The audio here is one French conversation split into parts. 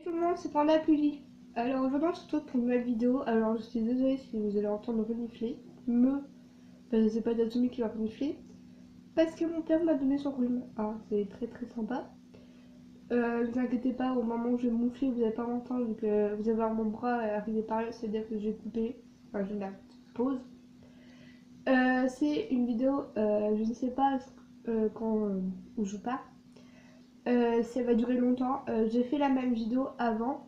tout le monde, c'est Panda Puli. Alors aujourd'hui on se retrouve pour une nouvelle vidéo. Alors je suis désolée si vous allez entendre renifler. Parce que c'est pas Tatsumi qui va renifler. Parce que mon père m'a donné son rhume. Ah, c'est très très sympa. Ne vous inquiétez pas, au moment où je vais moufler, vous allez pas m'entendre vu que vous allez voir mon bras arriver par là, c'est-à-dire que j'ai coupé. Enfin, je la pause. C'est une vidéo, je ne sais pas où je pars. Ça va durer longtemps. J'ai fait la même vidéo avant.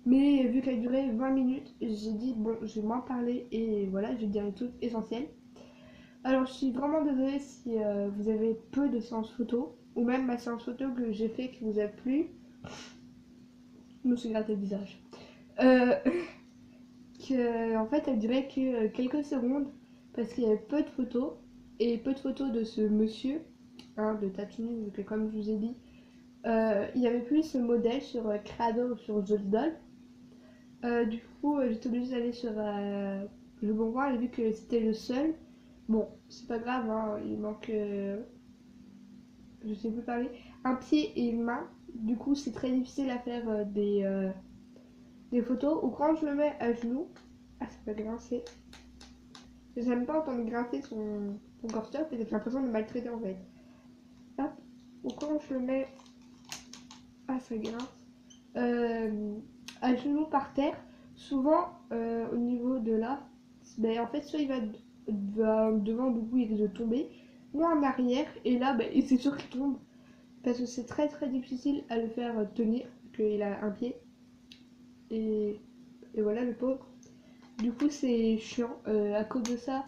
Mais vu qu'elle durait 20 minutes, j'ai dit bon, je vais moins parler et voilà, je vais dire les trucs essentiels. Alors, je suis vraiment désolée si vous avez peu de séances photo, ou même ma séance photo que j'ai fait qui vous a plu. Je me suis gratté le visage. Euh, en fait, elle durait que quelques secondes parce qu'il y avait peu de photos et peu de photos de ce monsieur, hein, de Tatsumi, vu que comme je vous ai dit, il n'y avait plus ce modèle sur Creado ou sur Jolidol. Du coup, j'étais obligée d'aller sur le Bon Coin et vu que c'était le seul, bon, c'est pas grave, hein, il manque, je sais plus parler, un pied et une main. Du coup, c'est très difficile à faire des photos. Ou quand je le mets à genoux, ah, ça peut grincer. J'aime pas entendre grincer son corps top et j'ai l'impression de le maltraiter en fait. Hop. Ou quand je le mets, ah, ça grince. Euh, à genoux par terre, souvent au niveau de là, ben, en fait, soit va devant, du coup il risque de tomber, ou en arrière, et là, ben, c'est sûr qu'il tombe, parce que c'est très très difficile à le faire tenir, qu'il a un pied, et, et voilà le pauvre. Du coup, c'est chiant. À cause de ça,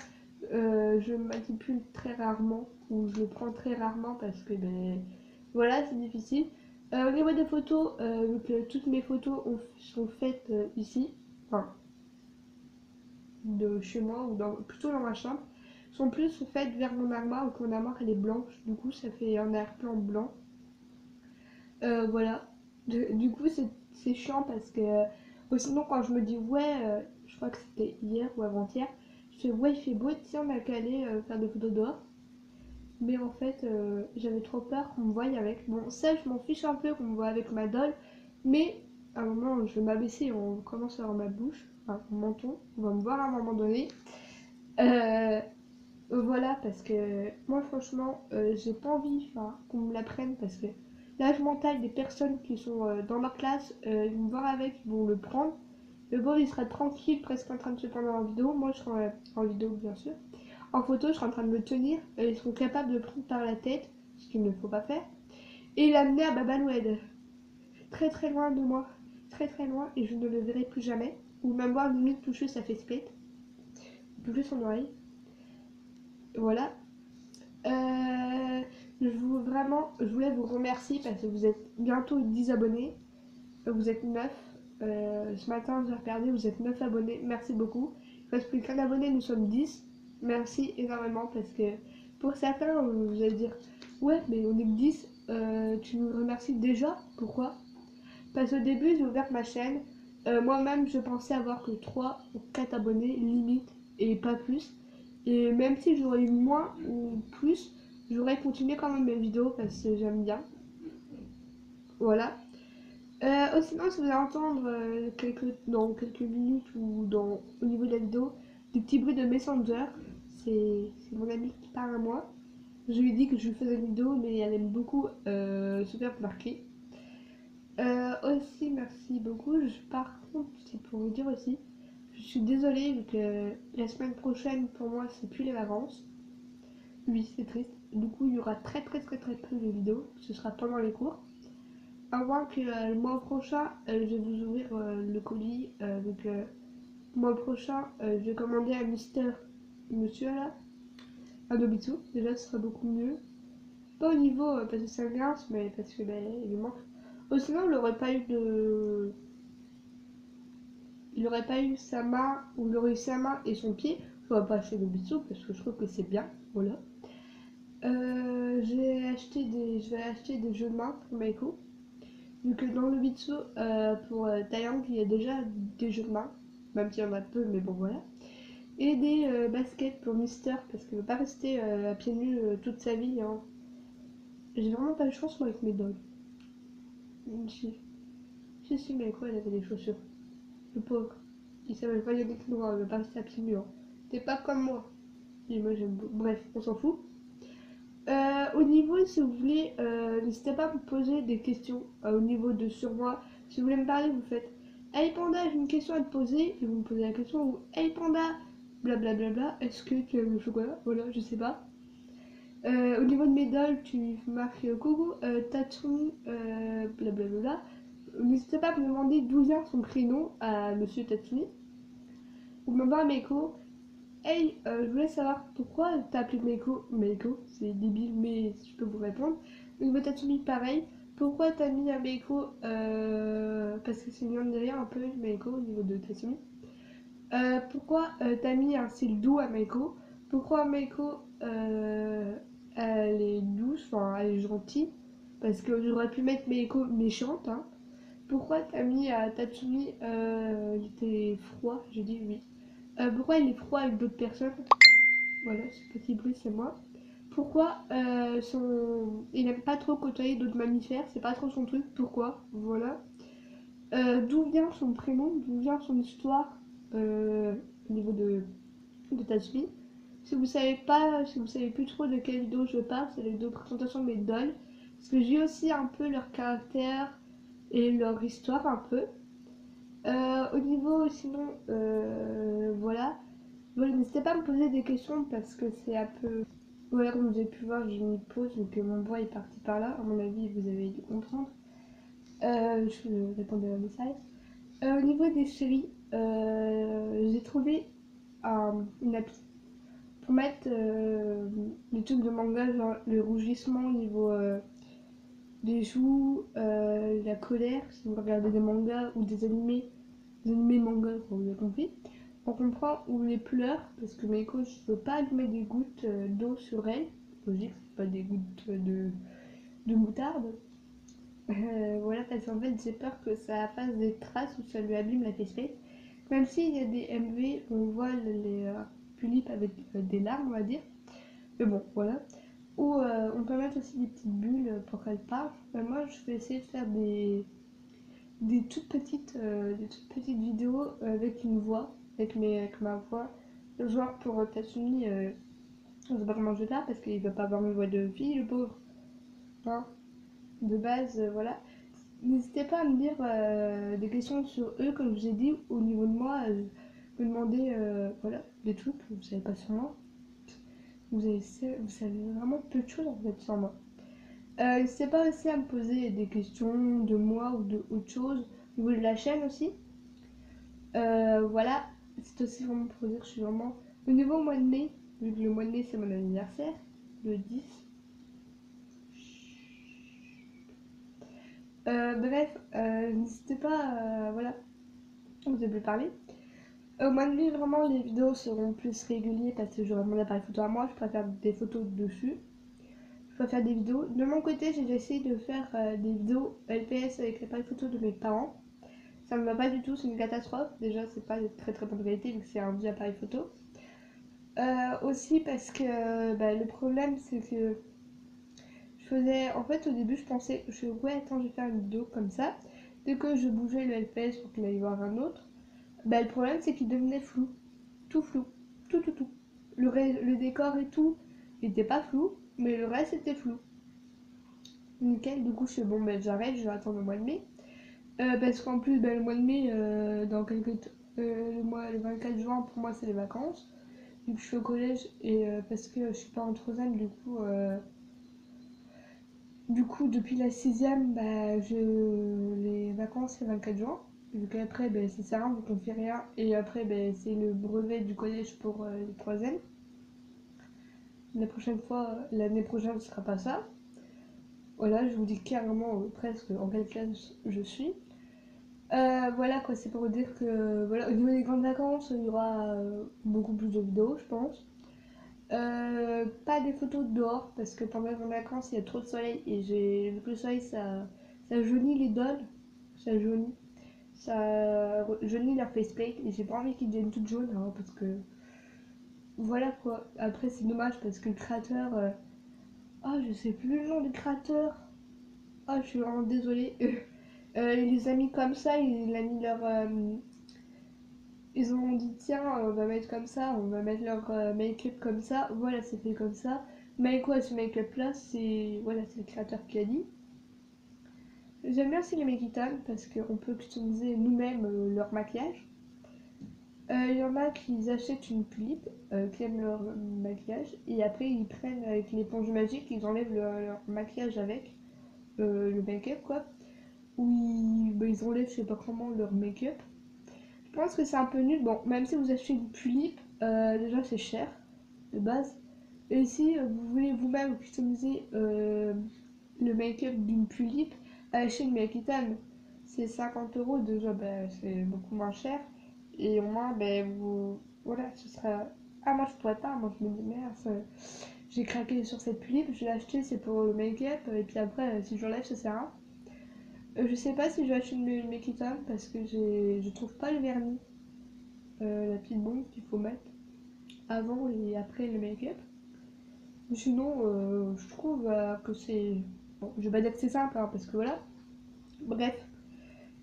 je manipule très rarement, ou je le prends très rarement, parce que ben, voilà, c'est difficile. Au niveau des photos, vu que toutes mes photos sont faites ici, enfin de chez moi ou plutôt dans ma chambre, sont plus faites vers mon armoire, ou que mon armoire elle est blanche, du coup ça fait un arrière-plan blanc. Voilà. Du coup c'est chiant parce que sinon quand je me dis ouais, je crois que c'était hier ou avant-hier, je fais ouais il fait beau, tiens on a qu'à aller faire des photos dehors. Mais en fait, j'avais trop peur qu'on me voie avec. Bon, ça, je m'en fiche un peu qu'on me voie avec ma doll. Mais à un moment, je vais m'abaisser et on commence à voir ma bouche, enfin mon menton. On va me voir à un moment donné. Euh, voilà, parce que moi, franchement, j'ai pas envie qu'on me la prenne parce que l'âge mental des personnes qui sont dans leur classe, ils vont me voir avec, ils vont le prendre. Le bon, il sera tranquille, presque en train de se prendre en vidéo. Moi, je serai en vidéo, bien sûr. En photo, je serai en train de me tenir. Ils seront capables de le prendre par la tête, ce qu'il ne faut pas faire, et l'amener à Babaloued. Très très loin de moi. Très très loin, et je ne le verrai plus jamais. Ou même voir limite toucher sa faceplate. Toucher son oreille. Voilà. Je voulais vous remercier parce que vous êtes bientôt 10 abonnés. Vous êtes 9. Ce matin, j'ai regardé, vous êtes 9 abonnés. Merci beaucoup. Il ne reste plus qu'un abonné, nous sommes 10. Merci énormément parce que pour certains, vous allez dire ouais, mais on est que 10. Tu nous remercies déjà. Pourquoi? Parce qu'au début, j'ai ouvert ma chaîne. Moi-même, je pensais avoir que 3 ou 4 abonnés, limite, et pas plus. Et même si j'aurais eu moins ou plus, j'aurais continué quand même mes vidéos parce que j'aime bien. Voilà. Sinon, si vous allez entendre dans quelques minutes ou au niveau de la vidéo des petits bruits de Messenger, c'est mon ami qui parle à moi. Je lui ai dit que je lui faisais une vidéo, mais elle aime beaucoup se faire remarquer. Aussi, merci beaucoup. Par contre, c'est pour vous dire aussi, je suis désolée vu que la semaine prochaine, pour moi, c'est plus les vacances. Oui, c'est triste. Du coup, il y aura très très très très peu de vidéos. Ce sera pendant les cours. À moins que le mois prochain, je vais vous ouvrir le colis. Donc, le mois prochain, je vais commander à Monsieur là, un Nobitsu. Déjà, ce sera beaucoup mieux. Pas au niveau parce que ça grince, mais parce que ben, il lui manque. Sinon, il aurait pas eu sa main, ou il aurait eu sa main et son pied. Je n'aurais pas acheté Nobitsu parce que je trouve que c'est bien. Voilà. Je vais acheter des jeux de main pour Maiko. Vu que dans le Bitsu, pour Taeyang, il y a déjà des jeux de main, même s'il y en a peu, mais bon voilà. Et des baskets pour Mister, parce qu'il ne veut pas rester à pieds nus toute sa vie. Hein. J'ai vraiment pas de chance moi avec mes dolls. J'ai Si, mais quoi, elle avait des chaussures. Le pauvre. Il savait pas Yannick Noah, il veut pas rester à pieds nus. Hein. T'es pas comme moi. Et moi j'aime beaucoup. Bref, on s'en fout. Au niveau, si vous voulez, n'hésitez pas à me poser des questions au niveau de sur moi. Si vous voulez me parler, vous faites Hey Panda, j'ai une question à te poser. Et vous me posez la question ou Hey Panda, blablabla, est-ce que tu aimes le chocolat? Voilà, je sais pas. Au niveau de mes dolls, tu marques coucou, Tatsumi, blablabla. N'hésitez pas à me demander d'où vient son prénom à monsieur Tatsumi. Ou me voir Meiko. Hey, je voulais savoir pourquoi t'as appelé Meiko. Meiko, c'est débile, mais je peux vous répondre. Au niveau Tatsumi, pareil. Pourquoi t'as mis un Meiko parce que c'est mignon derrière un peu Meiko au niveau de Tatsumi. Pourquoi t'as mis un cil doux à Meiko. Pourquoi Meiko elle est douce, enfin elle est gentille. Parce que j'aurais pu mettre Meiko méchante. Hein. Pourquoi t'as mis à Tatsumi il était froid. J'ai dit oui. Pourquoi il est froid avec d'autres personnes. Voilà, ce petit bruit, c'est moi. Pourquoi il aime pas trop côtoyer d'autres mammifères, c'est pas trop son truc. Pourquoi. Voilà. D'où vient son prénom, d'où vient son histoire au niveau de Tatsumi. Si vous savez pas, si vous savez plus trop de quelle vidéo je parle, c'est la vidéo de présentation de mes dolls. Parce que j'ai aussi un peu leur caractère et leur histoire un peu. Au niveau sinon, voilà. Voilà, n'hésitez pas à me poser des questions parce que c'est un peu. Voilà, comme vous avez pu voir, j'ai mis pause, donc mon voix est parti par là. À mon avis, vous avez dû comprendre. Je répondais à un message. Au niveau des séries, j'ai trouvé une appli pour mettre les trucs de manga, genre le rougissement au niveau des joues, la colère, si vous regardez des mangas ou des animés mangas, vous avez compris. On comprend où les pleurs, parce que Meiko, je peux pas lui mettre des gouttes d'eau sur elle. Logique, c'est pas des gouttes de moutarde. Voilà, parce qu'en fait, j'ai peur que ça fasse des traces ou ça lui abîme la faceplate. Même s'il y a des MV, on voit les tulipes avec des larmes, on va dire. Mais bon, voilà. Ou on peut mettre aussi des petites bulles pour qu'elle parle. Moi, je vais essayer de faire des toutes petites vidéos avec une voix, avec ma voix. Genre pour Tatsumi, je sais pas comment je vais faire parce qu'il va pas avoir une voix de fille, le pauvre. Hein, de base, voilà. N'hésitez pas à me dire des questions sur eux, comme je vous ai dit, au niveau de moi. Me demander voilà, des trucs que vous savez pas sur moi. Vous savez vraiment peu de choses en fait sur moi. N'hésitez pas aussi à me poser des questions de moi ou de autre chose. Au niveau de la chaîne aussi. Voilà, c'est aussi vraiment pour dire que je suis vraiment. Au niveau mois de mai, vu que le mois de mai c'est mon anniversaire, le 10. Bref, n'hésitez pas, voilà, vous avez plus parler. Au mois de mai, vraiment, les vidéos seront plus régulières parce que j'aurai mon appareil photo à moi, je préfère des photos dessus. Je préfère des vidéos. De mon côté, j'ai essayé de faire des vidéos LPS avec l'appareil photo de mes parents. Ça me va pas du tout, c'est une catastrophe. Déjà, c'est pas de très très bonne qualité vu que c'est un vieux appareil photo. Aussi parce que le problème, c'est que je faisais. En fait, au début, je pensais, ouais, attends, je vais faire une vidéo comme ça. Dès que je bougeais le LPS pour qu'il aille voir un autre, le problème, c'est qu'il devenait flou. Tout flou. Tout. Le décor et tout, il était pas flou, mais le reste était flou. Nickel, du coup, je fais bon, j'arrête, je vais attendre le mois de mai. Parce qu'en plus, le mois de mai, dans le 24 juin, pour moi, c'est les vacances. Vu que je suis au collège et parce que je suis pas en troisième, du coup, depuis la sixième, les vacances, c'est le 24 juin. Vu qu'après, ça sert à rien, vu qu'on fait rien. Et après, c'est le brevet du collège pour les troisièmes. L'année prochaine, ce sera pas ça. Voilà, je vous dis clairement presque en quelle classe je suis. Voilà quoi, c'est pour dire que voilà, au niveau des grandes vacances, il y aura beaucoup plus de vidéos, je pense. Pas des photos dehors parce que pendant les grandes vacances, il y a trop de soleil et j'ai vu que le soleil ça jaunit les dolls, ça jaunit leur faceplate et j'ai pas envie qu'ils deviennent toutes jaunes hein, parce que voilà quoi. Après, c'est dommage parce que le créateur. Je sais plus le nom du créateur. Je suis vraiment désolée. Il les a mis comme ça, il a mis leur... ils ont dit tiens, on va mettre comme ça, on va mettre leur make-up comme ça. Voilà, c'est fait comme ça. Mais quoi, ce make-up là, c'est voilà, c'est le créateur qui a dit. J'aime bien aussi les make-up parce qu'on peut customiser nous-mêmes leur maquillage. Il y en a qui achètent une clip, qui aiment leur maquillage, et après ils prennent avec l'éponge magique, ils enlèvent leur maquillage avec le make-up quoi. Ou ils enlèvent, je sais pas comment, leur make-up. Je pense que c'est un peu nul. Bon, même si vous achetez une tulipe, déjà c'est cher de base. Et si vous voulez vous-même customiser le make-up d'une tulipe, achetez une Makitan. C'est 50 € déjà, bah, c'est beaucoup moins cher. Et au moins, ben vous. Voilà, ce sera. Ah, moi je pourrais pas, moi je me dis merde, j'ai craqué sur cette tulipe, je l'ai acheté, c'est pour le make-up, et puis après, si je l'enlève, ça sert à rien. Je sais pas si je vais acheter une Makitan parce que je trouve pas le vernis, la petite bombe qu'il faut mettre avant et après le make-up. Sinon, je trouve que c'est. Bon, je vais pas dire que c'est simple, hein, parce que voilà. Bref.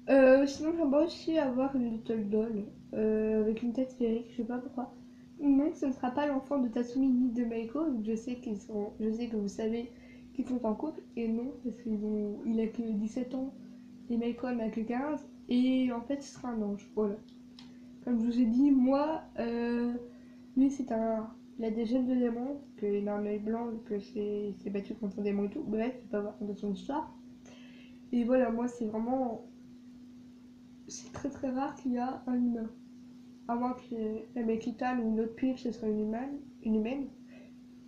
Sinon, j'aimerais aussi avoir une Little Doll avec une tête sphérique, je sais pas pourquoi. Non, ce ne sera pas l'enfant de Tatsumi ni de Meiko, je sais je sais que vous savez qu'ils sont en couple, et non, parce il a que 17 ans et Meiko n'a que 15, et en fait, ce sera un ange, voilà. Comme je vous ai dit, moi, lui, il a des gènes de démon, qu'il a un œil blanc, que c'est battu contre un démon et tout. Bref, je vais pas voir de son histoire. Et voilà, moi, c'est vraiment. C'est très très rare qu'il y a un humain. À moins que la Mekitane ou une autre pile, ce soit une humaine.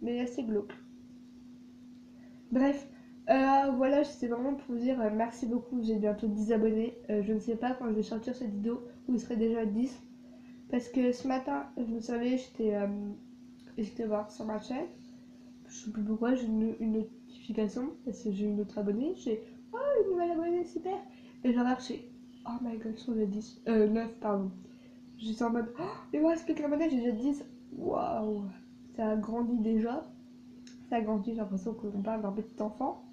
Mais assez glauque. Bref, voilà, c'est vraiment pour vous dire merci beaucoup. J'ai bientôt 10 abonnés. Je ne sais pas quand je vais sortir cette vidéo où il serait déjà 10. Parce que ce matin, je me savais, j'étais voir sur ma chaîne. Je sais plus pourquoi, j'ai une notification. Parce que j'ai une autre abonnée. J'ai oh, une nouvelle abonnée, super. Et j'ai remarqué. Oh my god, ils sont déjà 10. 9, pardon. J'étais en mode oh, mais moi, explique la monnaie, j'ai déjà 10. Waouh, ça a grandi déjà. Ça a grandi, j'ai l'impression qu'on parle d'un petit enfant.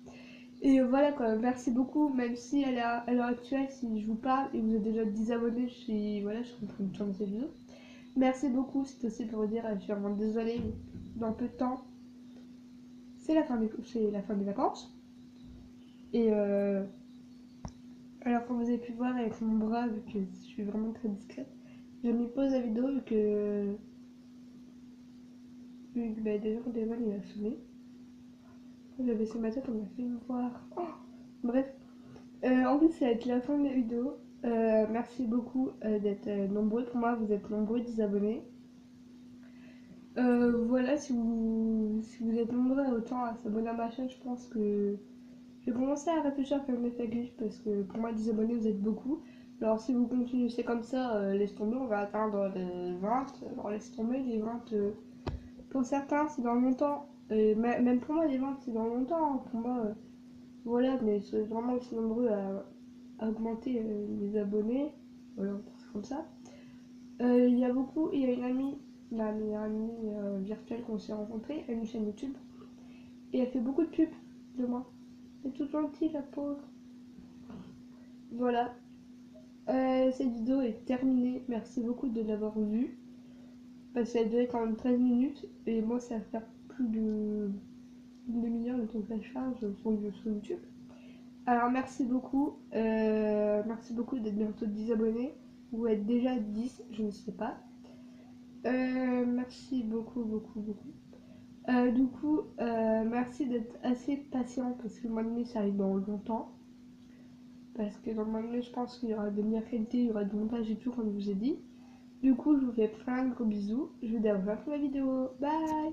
Et voilà quoi, merci beaucoup, même si à l'heure actuelle, si je vous parle et vous êtes déjà 10 abonnés, voilà, je suis en train de tourner cette vidéo. Merci beaucoup, c'est aussi pour vous dire, je suis vraiment désolée, dans peu de temps, c'est la fin des vacances. Et alors comme vous avez pu voir avec mon bras, vu que je suis vraiment très discrète, j'ai mis pause la vidéo vu que bah, déjà mon téléphone il a sonné. J'avais baissé ma tête, on m'a fait me voir. Oh bref, en plus ça va être la fin de la vidéo. Merci beaucoup d'être nombreux. Pour moi, vous êtes nombreux, 10 abonnés. Voilà, si vous êtes nombreux autant à s'abonner à ma chaîne, je pense que je vais commencer à réfléchir à faire une FAQ parce que pour moi, 10 abonnés, vous êtes beaucoup. Alors, si vous continuez comme ça, laisse tomber, on va atteindre les 20. Alors, laisse tomber les 20. Pour certains, c'est dans longtemps. Même pour moi, les 20, c'est dans longtemps. Hein. Pour moi, voilà, mais soyez vraiment aussi nombreux à augmenter les abonnés. Voilà, c'est comme ça. Il y a une amie, ma meilleure amie virtuelle qu'on s'est rencontrée, elle a une chaîne YouTube. Et elle fait beaucoup de pubs de moi. Elle est toute gentille, la pauvre. Voilà. Cette vidéo est terminée. Merci beaucoup de l'avoir vue. Parce qu'elle durait quand même 13 minutes. Et moi, ça va faire plus d'une demi-heure le temps que ça charge sur YouTube. Alors, merci beaucoup. Merci beaucoup d'être bientôt 10 abonnés. Ou être déjà 10, je ne sais pas. Merci beaucoup, beaucoup, beaucoup. Du coup, merci d'être assez patient parce que le mois de mai ça arrive dans longtemps. Parce que dans le mois de mai, je pense qu'il y aura de meilleures qualités, il y aura du montage et tout, comme je vous ai dit. Du coup, je vous fais plein de gros bisous. Je vous dis à la prochaine vidéo. Bye!